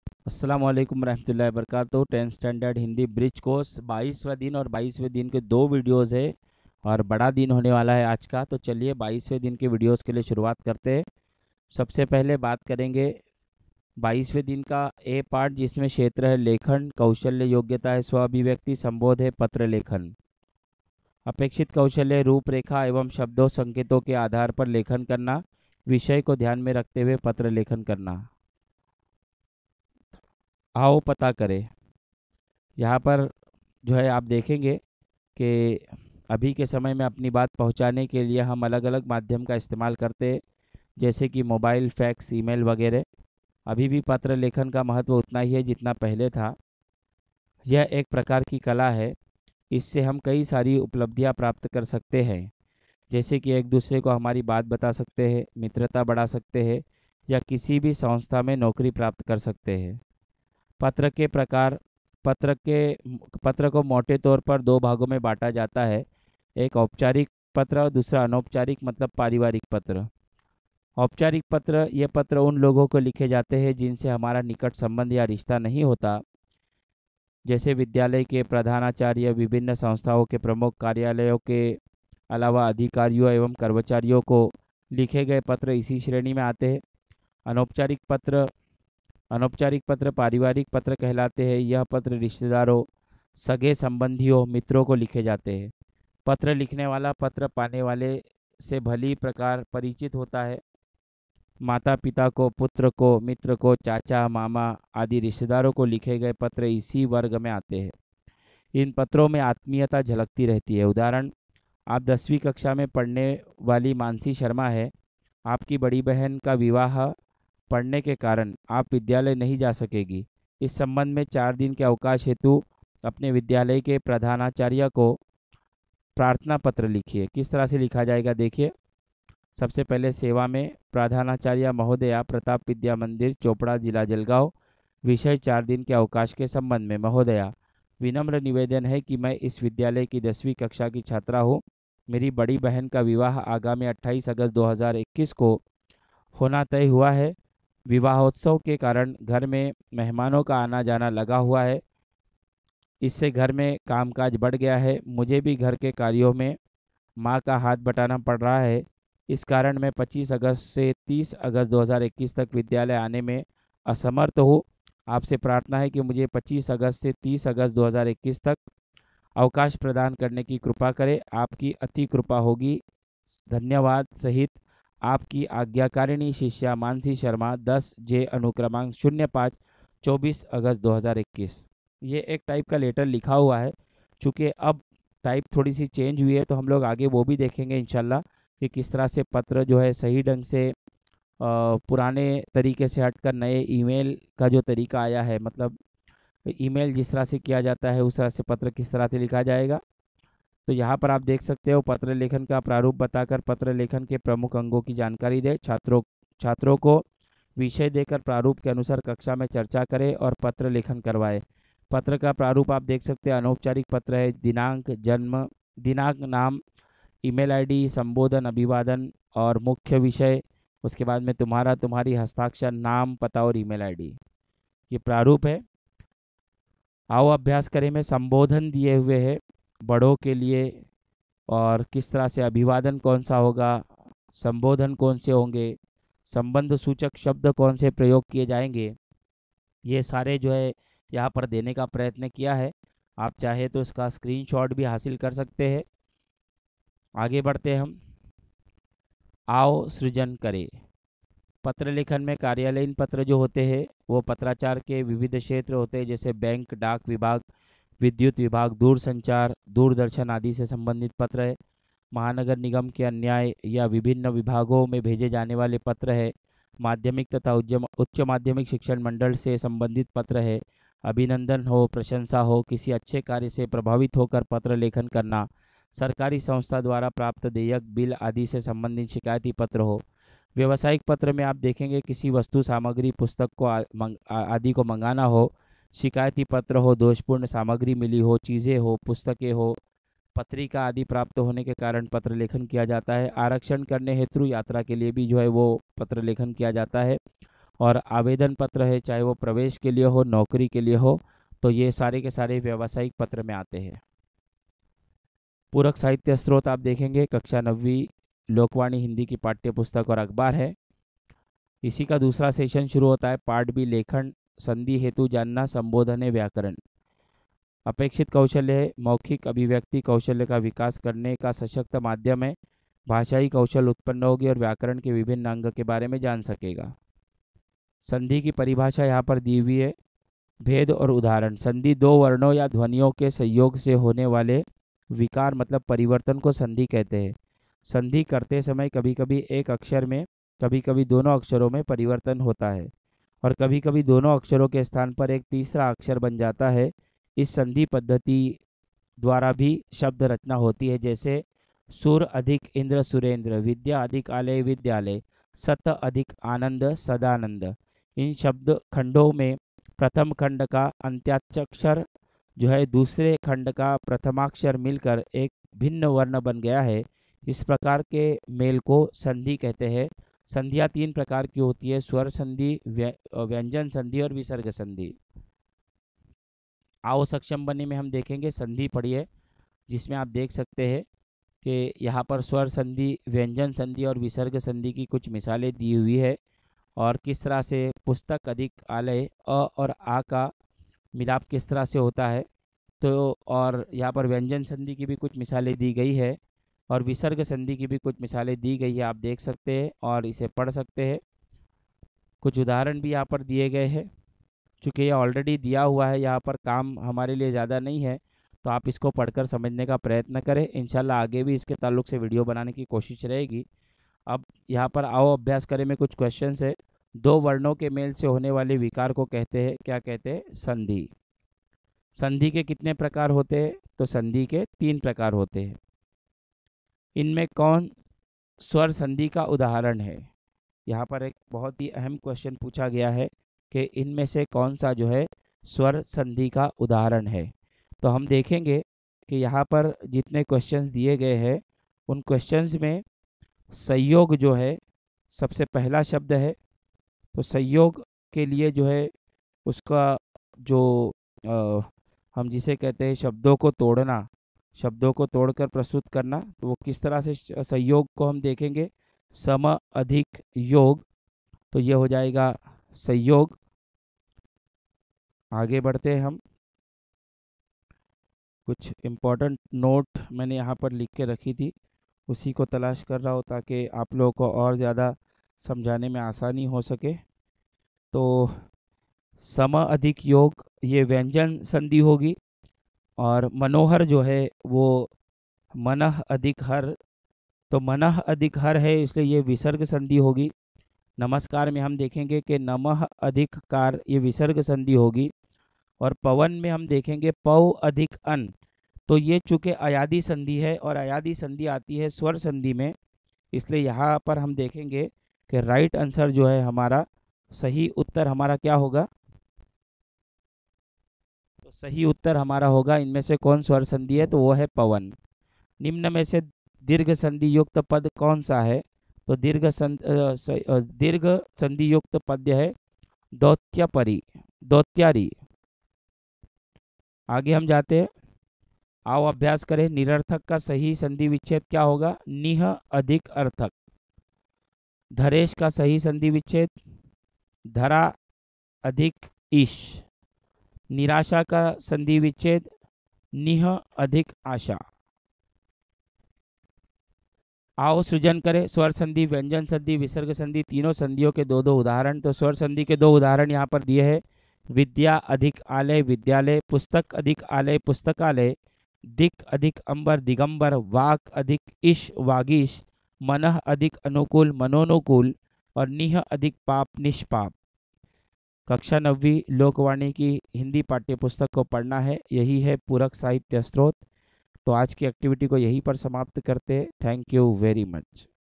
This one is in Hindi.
अस्सलाम वालेकुम रहमतुल्लाहि वबरकातुहू। 10th standard Hindi bridge course 22वां दिन और 22वें दिन के दो वीडियोस है और बड़ा दिन होने वाला है आज का। तो चलिए 22वें दिन के वीडियोस के लिए शुरुआत करते हैं। सबसे पहले बात करेंगे 22वें दिन का ए पार्ट, जिसमें क्षेत्र है लेखन, कौशल्य, योग्यता है स्व अभिव्यक्ति, संबोध है पत्र लेखन। अपेक्षित कौशल्य रूपरेखा एवं शब्दों संकेतों के आधार पर लेखन करना, विषय को ध्यान में रखते हुए पत्र लेखन करना। आओ पता करें। यहाँ पर जो है आप देखेंगे कि अभी के समय में अपनी बात पहुँचाने के लिए हम अलग अलग माध्यम का इस्तेमाल करते हैं, जैसे कि मोबाइल, फैक्स, ईमेल वगैरह। अभी भी पत्र लेखन का महत्व उतना ही है जितना पहले था। यह एक प्रकार की कला है। इससे हम कई सारी उपलब्धियां प्राप्त कर सकते हैं, जैसे कि एक दूसरे को हमारी बात बता सकते हैं, मित्रता बढ़ा सकते हैं या किसी भी संस्था में नौकरी प्राप्त कर सकते हैं। पत्र के प्रकार। पत्र के पत्र को मोटे तौर पर दो भागों में बांटा जाता है। एक औपचारिक पत्र और दूसरा अनौपचारिक मतलब पारिवारिक पत्र। औपचारिक पत्र ये पत्र उन लोगों को लिखे जाते हैं जिनसे हमारा निकट संबंध या रिश्ता नहीं होता, जैसे विद्यालय के प्रधानाचार्य, विभिन्न संस्थाओं के प्रमुख, कार्यालयों के अलावा अधिकारियों एवं कर्मचारियों को लिखे गए पत्र इसी श्रेणी में आते हैं। अनौपचारिक पत्र अनौपचारिक पत्र पारिवारिक पत्र कहलाते हैं। यह पत्र रिश्तेदारों, सगे संबंधियों, मित्रों को लिखे जाते हैं। पत्र लिखने वाला पत्र पाने वाले से भली प्रकार परिचित होता है। माता पिता को, पुत्र को, मित्र को, चाचा, मामा आदि रिश्तेदारों को लिखे गए पत्र इसी वर्ग में आते हैं। इन पत्रों में आत्मीयता झलकती रहती है। उदाहरण, आप 10वीं कक्षा में पढ़ने वाली मानसी शर्मा है। आपकी बड़ी बहन का विवाह पढ़ने के कारण आप विद्यालय नहीं जा सकेगी। इस संबंध में 4 दिन के अवकाश हेतु अपने विद्यालय के प्रधानाचार्य को प्रार्थना पत्र लिखिए। किस तरह से लिखा जाएगा देखिए। सबसे पहले सेवा में प्रधानाचार्य महोदया, प्रताप विद्या मंदिर, चोपड़ा, जिला जलगांव। विषय 4 दिन के अवकाश के संबंध में। महोदया, विनम्र निवेदन है कि मैं इस विद्यालय की 10वीं कक्षा की छात्रा हूँ। मेरी बड़ी बहन का विवाह आगामी 28 अगस्त 2021 को होना तय हुआ है। विवाहोत्सव के कारण घर में मेहमानों का आना जाना लगा हुआ है। इससे घर में कामकाज बढ़ गया है। मुझे भी घर के कार्यों में माँ का हाथ बटाना पड़ रहा है। इस कारण मैं 25 अगस्त से 30 अगस्त 2021 तक विद्यालय आने में असमर्थ हूँ। आपसे प्रार्थना है कि मुझे 25 अगस्त से 30 अगस्त 2021 तक अवकाश प्रदान करने की कृपा करें। आपकी अति कृपा होगी। धन्यवाद सहित आपकी आज्ञाकारिणी शिष्या मानसी शर्मा, 10 जे अनुक्रमांक 05 24 अगस्त 2021। ये एक टाइप का लेटर लिखा हुआ है। चूँकि अब टाइप थोड़ी सी चेंज हुई है तो हम लोग आगे वो भी देखेंगे इंशाल्लाह कि किस तरह से पत्र जो है सही ढंग से पुराने तरीके से हटकर नए ईमेल का जो तरीका आया है, मतलब ईमेल जिस तरह से किया जाता है उस तरह से पत्र किस तरह से लिखा जाएगा। तो यहाँ पर आप देख सकते हो, पत्र लेखन का प्रारूप बताकर पत्र लेखन के प्रमुख अंगों की जानकारी दे। छात्रों को विषय देकर प्रारूप के अनुसार कक्षा में चर्चा करें और पत्र लेखन करवाए। पत्र का प्रारूप आप देख सकते हैं। अनौपचारिक पत्र है। दिनांक, जन्म दिनांक, नाम, ईमेल आईडी, संबोधन, अभिवादन और मुख्य विषय। उसके बाद में तुम्हारा, तुम्हारी, हस्ताक्षर, नाम, पता और ईमेल आईडी। ये प्रारूप है। आओ अभ्यास करें में संबोधन दिए हुए है बड़ों के लिए, और किस तरह से अभिवादन कौन सा होगा, संबोधन कौन से होंगे, संबंध सूचक शब्द कौन से प्रयोग किए जाएंगे, ये सारे जो है यहाँ पर देने का प्रयत्न किया है। आप चाहे तो इसका स्क्रीनशॉट भी हासिल कर सकते हैं। आगे बढ़ते हैं हम। आओ सृजन करें। पत्र लेखन में कार्यालयीन पत्र जो होते हैं वो पत्राचार के विविध क्षेत्र होते हैं, जैसे बैंक, डाक विभाग, विद्युत विभाग, दूरसंचार, दूरदर्शन आदि से संबंधित पत्र है। महानगर निगम के अन्याय या विभिन्न विभागों में भेजे जाने वाले पत्र है। माध्यमिक तथा उच्च माध्यमिक शिक्षण मंडल से संबंधित पत्र है। अभिनंदन हो, प्रशंसा हो, किसी अच्छे कार्य से प्रभावित होकर पत्र लेखन करना। सरकारी संस्था द्वारा प्राप्त देयक, बिल आदि से संबंधित शिकायती पत्र हो। व्यवसायिक पत्र में आप देखेंगे किसी वस्तु, सामग्री, पुस्तक को आदि को मंगाना हो। शिकायती पत्र हो, दोषपूर्ण सामग्री मिली हो, चीज़ें हो, पुस्तकें हो, पत्रिका आदि प्राप्त होने के कारण पत्र लेखन किया जाता है। आरक्षण करने हेतु यात्रा के लिए भी जो है वो पत्र लेखन किया जाता है। और आवेदन पत्र है, चाहे वो प्रवेश के लिए हो, नौकरी के लिए हो, तो ये सारे के सारे व्यावसायिक पत्र में आते हैं। पूरक साहित्य स्रोत आप देखेंगे कक्षा 9वीं लोकवाणी हिंदी की पाठ्य पुस्तक और अखबार है। इसी का दूसरा सेशन शुरू होता है, पार्ट बी लेखन, संधि हेतु जानना, संबोधन है, व्याकरण। अपेक्षित कौशल्य है, मौखिक अभिव्यक्ति कौशल्य का विकास करने का सशक्त माध्यम है, भाषाई कौशल उत्पन्न होगी और व्याकरण के विभिन्न अंग के बारे में जान सकेगा। संधि की परिभाषा यहाँ पर दी हुई है, भेद और उदाहरण। संधि दो वर्णों या ध्वनियों के संयोग से होने वाले विकार मतलब परिवर्तन को संधि कहते हैं। संधि करते समय कभी कभी एक अक्षर में, कभी कभी दोनों अक्षरों में परिवर्तन होता है और कभी कभी दोनों अक्षरों के स्थान पर एक तीसरा अक्षर बन जाता है। इस संधि पद्धति द्वारा भी शब्द रचना होती है, जैसे सुर अधिक इंद्र सुरेंद्र, विद्या अधिक आलय विद्यालय, सत अधिक आनंद सदानंद। इन शब्द खंडों में प्रथम खंड का अंत्याक्षर जो है दूसरे खंड का प्रथमाक्षर मिलकर एक भिन्न वर्ण बन गया है। इस प्रकार के मेल को संधि कहते हैं। संधियाँ तीन प्रकार की होती है, स्वर संधि, व्यंजन संधि और विसर्ग संधि। आओ सक्षम बनने में हम देखेंगे संधि पढ़ी है, जिसमें आप देख सकते हैं कि यहाँ पर स्वर संधि, व्यंजन संधि और विसर्ग संधि की कुछ मिसालें दी हुई है और किस तरह से पुस्तक अधिक आलय अ और आ का मिलाप किस तरह से होता है। तो और यहाँ पर व्यंजन संधि की भी कुछ मिसालें दी गई है और विसर्ग संधि की भी कुछ मिसालें दी गई है, आप देख सकते हैं और इसे पढ़ सकते हैं। कुछ उदाहरण भी यहाँ पर दिए गए हैं। चूँकि ये ऑलरेडी दिया हुआ है, यहाँ पर काम हमारे लिए ज़्यादा नहीं है, तो आप इसको पढ़कर समझने का प्रयत्न करें। इंशाल्लाह आगे भी इसके ताल्लुक से वीडियो बनाने की कोशिश रहेगी। अब यहाँ पर आओ अभ्यास करें में कुछ क्वेश्चंस है। दो वर्णों के मेल से होने वाले विकार को कहते हैं, क्या कहते हैं? संधि। संधि के कितने प्रकार होते हैं? तो संधि के 3 प्रकार होते हैं। इनमें कौन स्वर संधि का उदाहरण है? यहाँ पर एक बहुत ही अहम क्वेश्चन पूछा गया है कि इनमें से कौन सा जो है स्वर संधि का उदाहरण है। तो हम देखेंगे कि यहाँ पर जितने क्वेश्चंस दिए गए हैं उन क्वेश्चंस में संयोग जो है सबसे पहला शब्द है। तो संयोग के लिए जो है उसका जो हम जिसे कहते हैं शब्दों को तोड़ना, शब्दों को तोड़कर प्रस्तुत करना, तो वो किस तरह से संयोग को हम देखेंगे। सम अधिक योग, तो ये हो जाएगा संयोग। आगे बढ़ते हैं हम। कुछ इम्पोर्टेंट नोट मैंने यहाँ पर लिख के रखी थी, उसी को तलाश कर रहा हूँ ताकि आप लोगों को और ज़्यादा समझाने में आसानी हो सके। तो सम अधिक योग ये व्यंजन संधि होगी और मनोहर जो है वो मनः अधिक हर, तो मनः अधिक हर है इसलिए ये विसर्ग संधि होगी। नमस्कार में हम देखेंगे कि नमः अधिक कार, ये विसर्ग संधि होगी। और पवन में हम देखेंगे पव अधिक अन, तो ये चूँकि अयादी संधि है और अयादी संधि आती है स्वर संधि में, इसलिए यहाँ पर हम देखेंगे कि राइट आंसर जो है हमारा, सही उत्तर हमारा क्या होगा? तो सही उत्तर हमारा होगा इनमें से कौन स्वर संधि है? तो वो है पवन। निम्न में से दीर्घ संधि युक्त पद कौन सा है? तो दीर्घ संधि युक्त पद्य है दौत्यपरी, दौत्यारी। आगे हम जाते हैं, आओ अभ्यास करें। निरर्थक का सही संधि विच्छेद क्या होगा? निह अधिक अर्थक। धरेश का सही संधि विच्छेद धरा अधिक ईश। निराशा का संधि विच्छेद निह अधिक आशा। आओ सृजन करें। स्वर संधि, व्यंजन संधि, विसर्ग संधि, तीनों संधियों के दो दो उदाहरण। तो स्वर संधि के दो उदाहरण यहाँ पर दिए हैं। विद्या अधिक आलय विद्यालय, पुस्तक अधिक आलय पुस्तकालय, दिक अधिक अंबर दिगंबर, वाक अधिक ईश वागीश, मनः अधिक अनुकूल मनोनुकूल और निह अधिक पाप निष्पाप। कक्षा 9वीं लोकवाणी की हिंदी पाठ्य पुस्तक को पढ़ना है, यही है पूरक साहित्य स्रोत। तो आज की एक्टिविटी को यहीं पर समाप्त करते हैं। Thank you very much.